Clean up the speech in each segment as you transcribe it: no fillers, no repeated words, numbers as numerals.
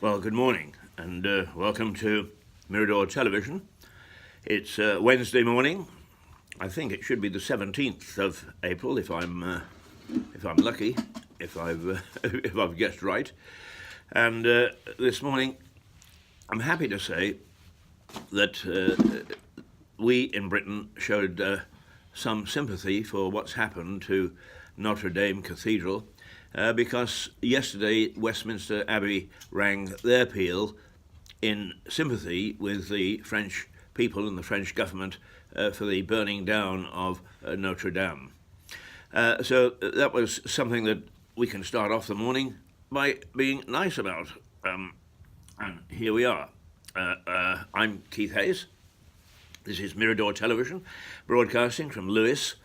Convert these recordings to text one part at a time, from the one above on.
Well, good morning and welcome to Mirador Television. It's Wednesday morning. I think it should be the 17th of April if I'm lucky, if I've guessed right. And this morning, I'm happy to say that we in Britain showed some sympathy for what's happened to Notre Dame Cathedral. Because yesterday Westminster Abbey rang their peal in sympathy with the French people and the French government for the burning down of Notre Dame. So that was something that we can start off the morning by being nice about. And here we are. I'm Keith Hayes. This is Mirador Television, broadcasting from Lewes.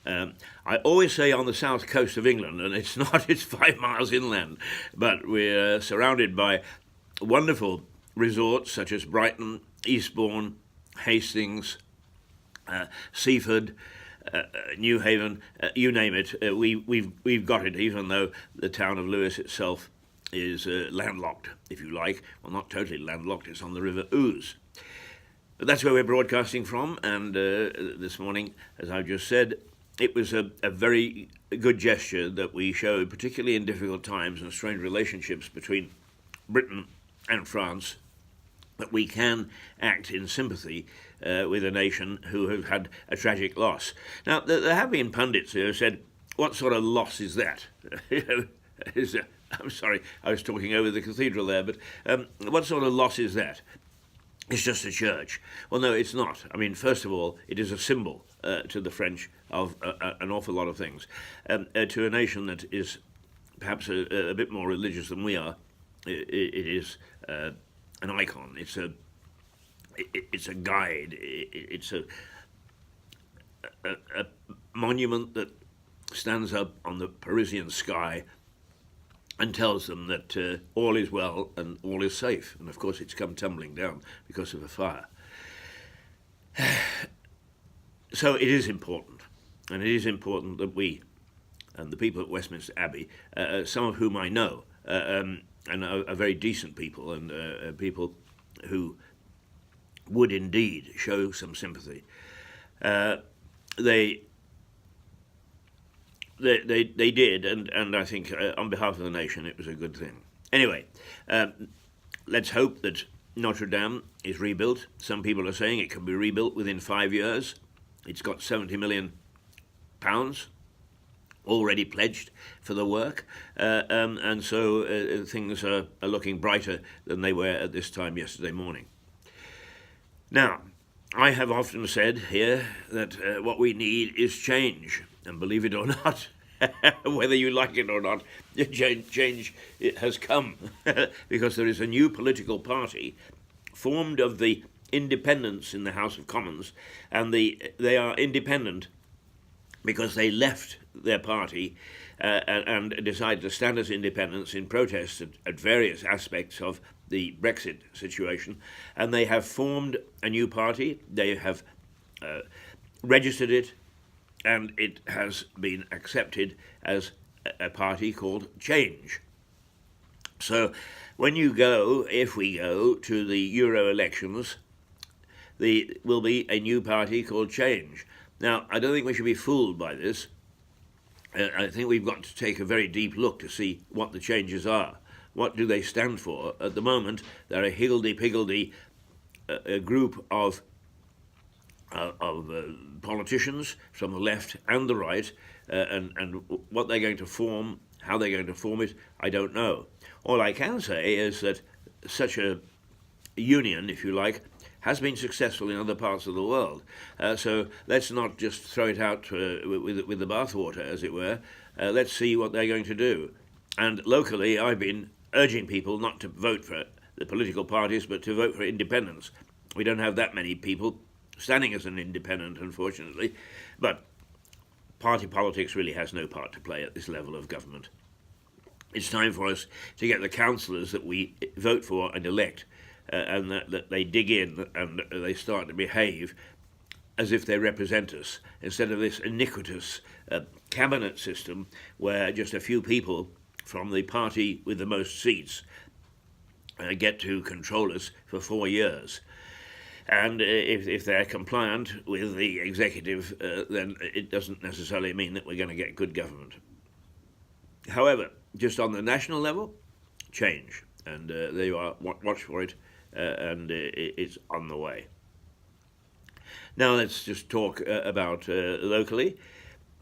I always say on the south coast of England, and it's not, it's 5 miles inland, but we're surrounded by wonderful resorts such as Brighton, Eastbourne, Hastings, Seaford, New Haven, you name it. We've got it, even though the town of Lewes itself is landlocked, if you like. Well, not totally landlocked, it's on the River Ouse. But that's where we're broadcasting from, and this morning, as I've just said, it was a very good gesture that we showed, particularly in difficult times and strained relationships between Britain and France, that we can act in sympathy with a nation who have had a tragic loss. Now, there have been pundits who have said, what sort of loss is that? I'm sorry, I was talking over the cathedral there, but what sort of loss is that? It's just a church. Well, no, it's not. I mean, first of all, it is a symbol to the French of an awful lot of things. To a nation that is perhaps a bit more religious than we are, it is an icon. It's a guide. It's a monument that stands up on the Parisian sky and tells them that all is well and all is safe. And of course it's come tumbling down because of a fire. So it is important, and it is important that we, and the people at Westminster Abbey, some of whom I know, and are very decent people, and people who would indeed show some sympathy, they did, and I think on behalf of the nation it was a good thing. Anyway, let's hope that Notre Dame is rebuilt. Some people are saying it can be rebuilt within 5 years. It's got £70 million already pledged for the work, and so things are looking brighter than they were at this time yesterday morning. Now, I have often said here that what we need is change. And believe it or not, whether you like it or not, change has come because there is a new political party formed of the independents in the House of Commons, and they are independent because they left their party and decided to stand as independents in protest at various aspects of the Brexit situation, and they have formed a new party. They have registered it, and it has been accepted as a party called Change. So when you go, if we go, to the Euro elections, there will be a new party called Change. Now, I don't think we should be fooled by this. I think we've got to take a very deep look to see what the changes are. What do they stand for? At the moment, they're a higgledy-piggledy group of politicians from the left and the right, and what they're going to form, how they're going to form it, I don't know. All I can say is that such a union, if you like, has been successful in other parts of the world. So let's not just throw it out with the bathwater, as it were. Let's see what they're going to do. And locally, I've been urging people not to vote for the political parties, but to vote for independents. We don't have that many people standing as an independent, unfortunately, but party politics really has no part to play at this level of government. It's time for us to get the councillors that we vote for and elect, and that they dig in and they start to behave as if they represent us, instead of this iniquitous cabinet system where just a few people from the party with the most seats get to control us for 4 years. And if they're compliant with the executive, then it doesn't necessarily mean that we're going to get good government. However, just on the national level, change. And there you are, watch for it, and it's on the way. Now let's just talk about locally,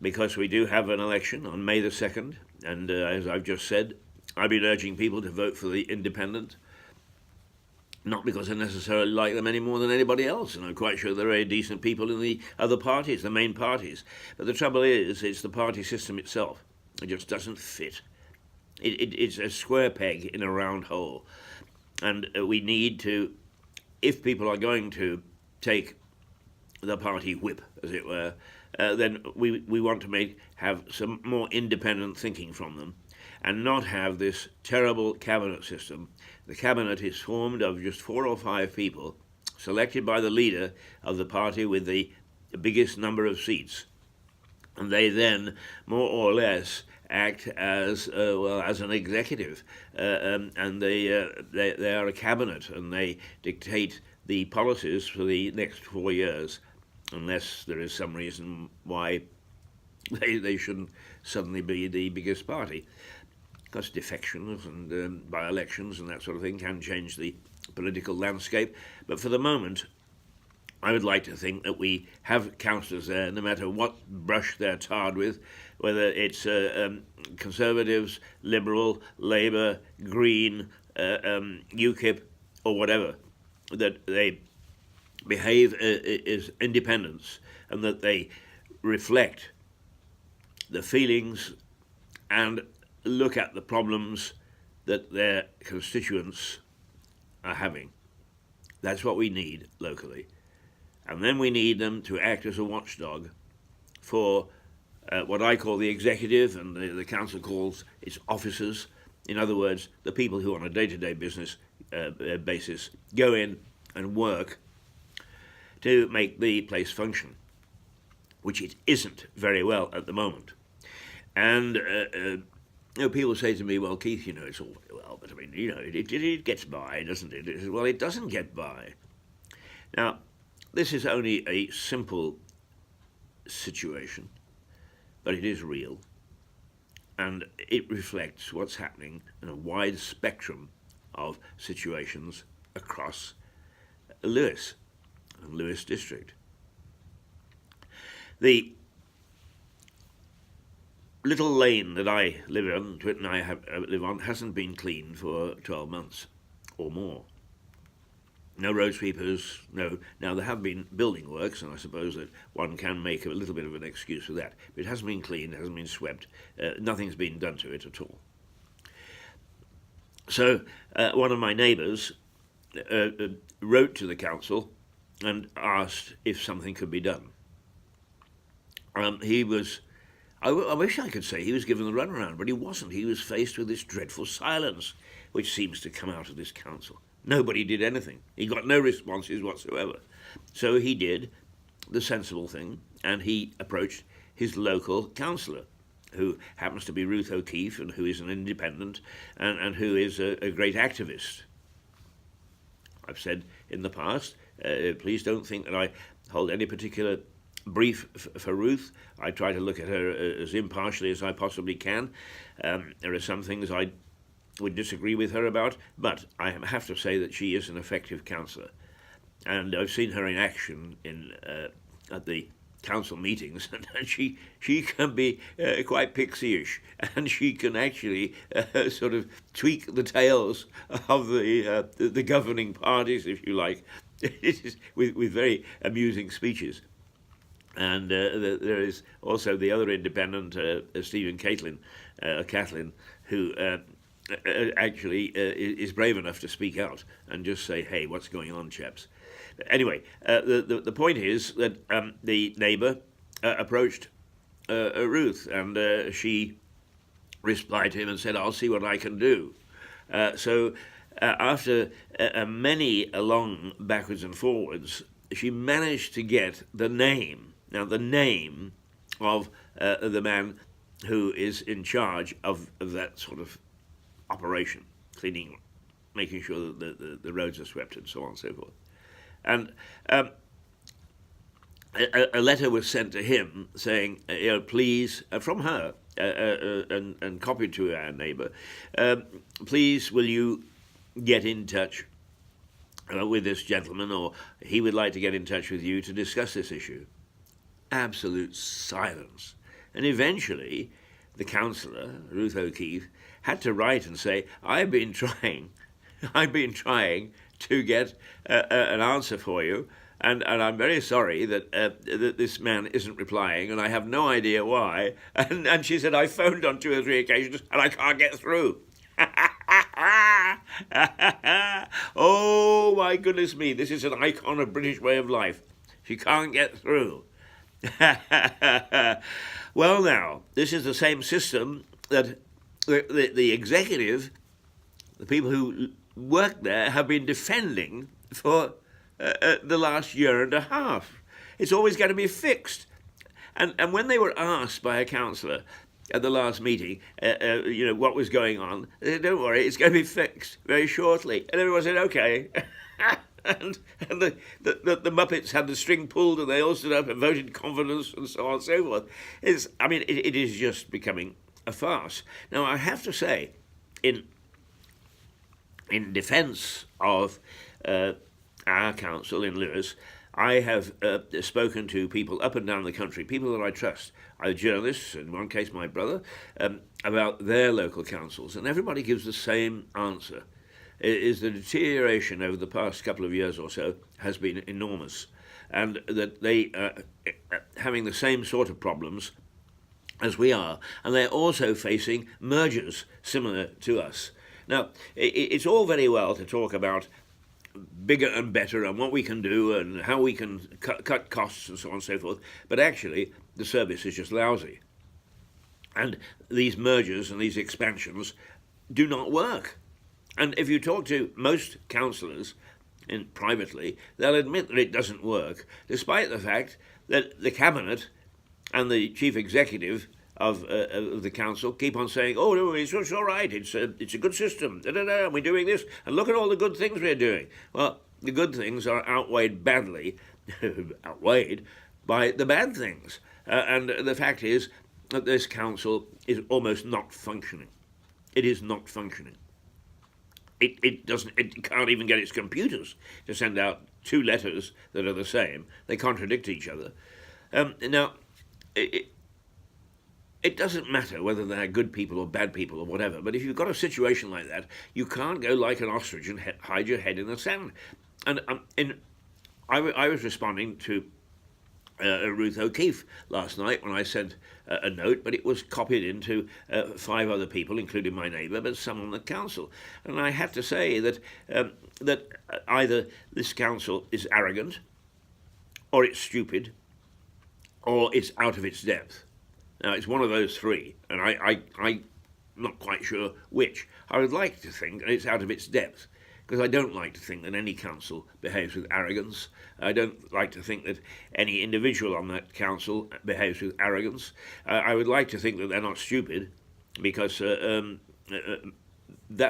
because we do have an election on May the 2nd, and as I've just said, I've been urging people to vote for the independent, not because I necessarily like them any more than anybody else, and I'm quite sure there are very decent people in the other parties, the main parties. But the trouble is, it's the party system itself. It just doesn't fit. It's a square peg in a round hole. And we need to, if people are going to take the party whip, as it were, then we want to have some more independent thinking from them, and not have this terrible cabinet system. The cabinet is formed of just 4 or 5 people selected by the leader of the party with the biggest number of seats. And they then, more or less, act as an executive, and they are a cabinet, and they dictate the policies for the next 4 years, unless there is some reason why they shouldn't suddenly be the biggest party. Because defections and by-elections and that sort of thing can change the political landscape. But for the moment, I would like to think that we have councillors there, no matter what brush they're tarred with, whether it's Conservatives, Liberal, Labour, Green, UKIP, or whatever, that they behave as independents, and that they reflect the feelings and look at the problems that their constituents are having. That's what we need locally. And then we need them to act as a watchdog for what I call the executive, and the council calls its officers. In other words, the people who on a day-to-day business basis go in and work to make the place function, which it isn't very well at the moment. And people say to me, well, Keith, it's all very well, but I mean, it gets by, doesn't it? Well, it doesn't get by. Now, this is only a simple situation, but it is real, and it reflects what's happening in a wide spectrum of situations across Lewis and Lewis District. The little lane that I live on, Twit and I live on, hasn't been cleaned for 12 months or more. No road sweepers, no. Now, there have been building works, and I suppose that one can make a little bit of an excuse for that. But it hasn't been cleaned, it hasn't been swept, nothing's been done to it at all. So one of my neighbours wrote to the council and asked if something could be done. He was, I wish I could say he was given the runaround, but he wasn't. He was faced with this dreadful silence, which seems to come out of this council. Nobody did anything. He got no responses whatsoever. So he did the sensible thing, and he approached his local councillor, who happens to be Ruth O'Keefe, and who is an independent, and who is a great activist. I've said in the past, please don't think that I hold any particular brief for Ruth. I try to look at her as impartially as I possibly can. There are some things I would disagree with her about, but I have to say that she is an effective councillor. And I've seen her in action at the council meetings, and she can be quite pixie-ish, and she can actually sort of tweak the tails of the governing parties, if you like, with very amusing speeches. And there is also the other independent, Stephen Catlin, who actually is brave enough to speak out and just say, hey, what's going on, chaps? Anyway, the point is that the neighbour approached Ruth, and she replied to him and said, I'll see what I can do. So after many long backwards and forwards, she managed to get the name of the man who is in charge of that sort of operation, cleaning making sure that the roads are swept and so on and so forth. And a letter was sent to him saying, please, from her, and copied to our neighbour, please will you get in touch with this gentleman, or he would like to get in touch with you to discuss this issue. Absolute silence. And eventually, the councillor, Ruth O'Keefe, had to write and say, I've been trying to get an answer for you, and I'm very sorry that this man isn't replying, and I have no idea why. And she said, I phoned on 2 or 3 occasions, and I can't get through. Oh, my goodness me, this is an icon of British way of life. She can't get through. Well, now, this is the same system that the executive, the people who work there, have been defending for the last year and a half. It's always going to be fixed. And when they were asked by a councillor at the last meeting, what was going on, they said, don't worry, it's going to be fixed very shortly. And everyone said, okay. and the Muppets had the string pulled, and they all stood up and voted confidence and so on and so forth. It is just becoming a farce. Now, I have to say, in defence of our council in Lewis, I have spoken to people up and down the country, people that I trust, either journalists, in one case my brother, about their local councils, and everybody gives the same answer. Is the deterioration over the past couple of years or so has been enormous, and that they are having the same sort of problems as we are, and they're also facing mergers similar to us. Now, it's all very well to talk about bigger and better and what we can do and how we can cut costs and so on and so forth, but actually the service is just lousy. And these mergers and these expansions do not work. And if you talk to most councillors privately, they'll admit that it doesn't work, despite the fact that the Cabinet and the Chief Executive of the council keep on saying, oh, no, it's all right, it's a good system, and we're doing this, and look at all the good things we're doing. Well, the good things are outweighed badly, outweighed by the bad things. And the fact is that this council is almost not functioning. It is not functioning. It can't even get its computers to send out 2 letters that are the same. They contradict each other. Now, it doesn't matter whether they're good people or bad people or whatever, but if you've got a situation like that, you can't go like an ostrich and hide your head in the sand. And I was responding to Ruth O'Keefe last night when I sent a note, but it was copied into 5 other people, including my neighbour, but some on the council. And I had to say that either this council is arrogant, or it's stupid, or it's out of its depth. Now, it's one of those 3, and I'm not quite sure which. I would like to think that it's out of its depth, because I don't like to think that any council behaves with arrogance. I don't like to think that any individual on that council behaves with arrogance. I would like to think that they're not stupid, because that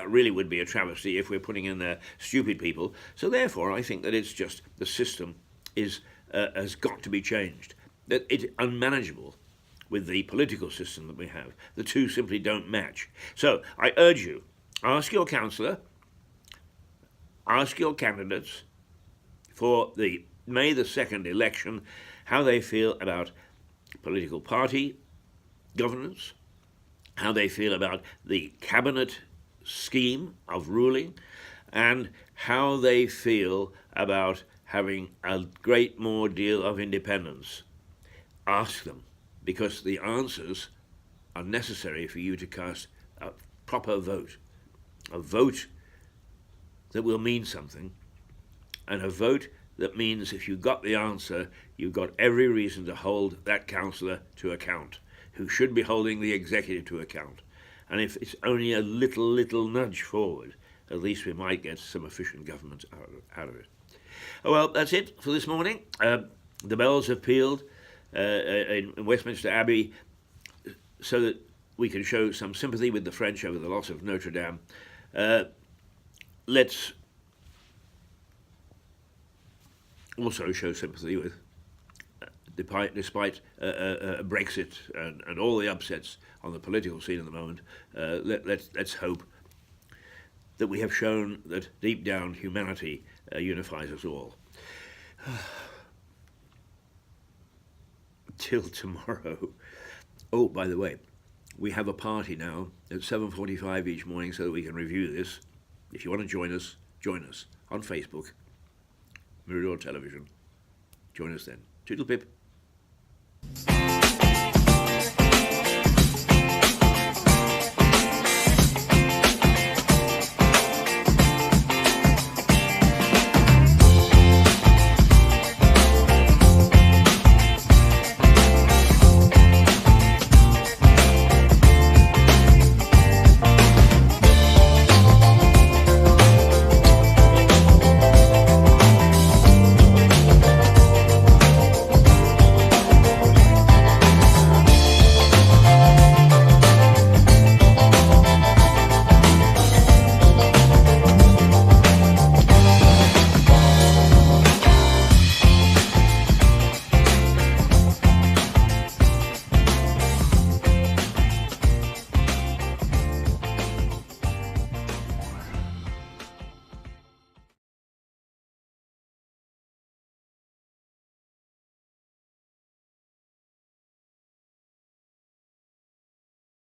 really would be a travesty if we're putting in there stupid people. So therefore, I think that it's just the system has got to be changed. That it's unmanageable with the political system that we have. The 2 simply don't match. So I urge you, ask your councillor, ask your candidates for the May the 2nd election how they feel about political party governance, how they feel about the cabinet scheme of ruling, and how they feel about having a great more deal of independence. Ask them, because the answers are necessary for you to cast a proper vote, a vote that will mean something, and a vote that means if you got the answer, you've got every reason to hold that councillor to account, who should be holding the executive to account. And if it's only a little nudge forward, at least we might get some efficient government out of it. Well, that's it for this morning. The bells have pealed in Westminster Abbey so that we can show some sympathy with the French over the loss of Notre Dame. let's also show sympathy with, despite Brexit and all the upsets on the political scene at the moment, let's hope that we have shown that deep down humanity unifies us all. Till tomorrow. Oh, by the way, we have a party now at 7:45 each morning so that we can review this. If you want to join us on Facebook, Mirador Television. Join us then. Toodle pip.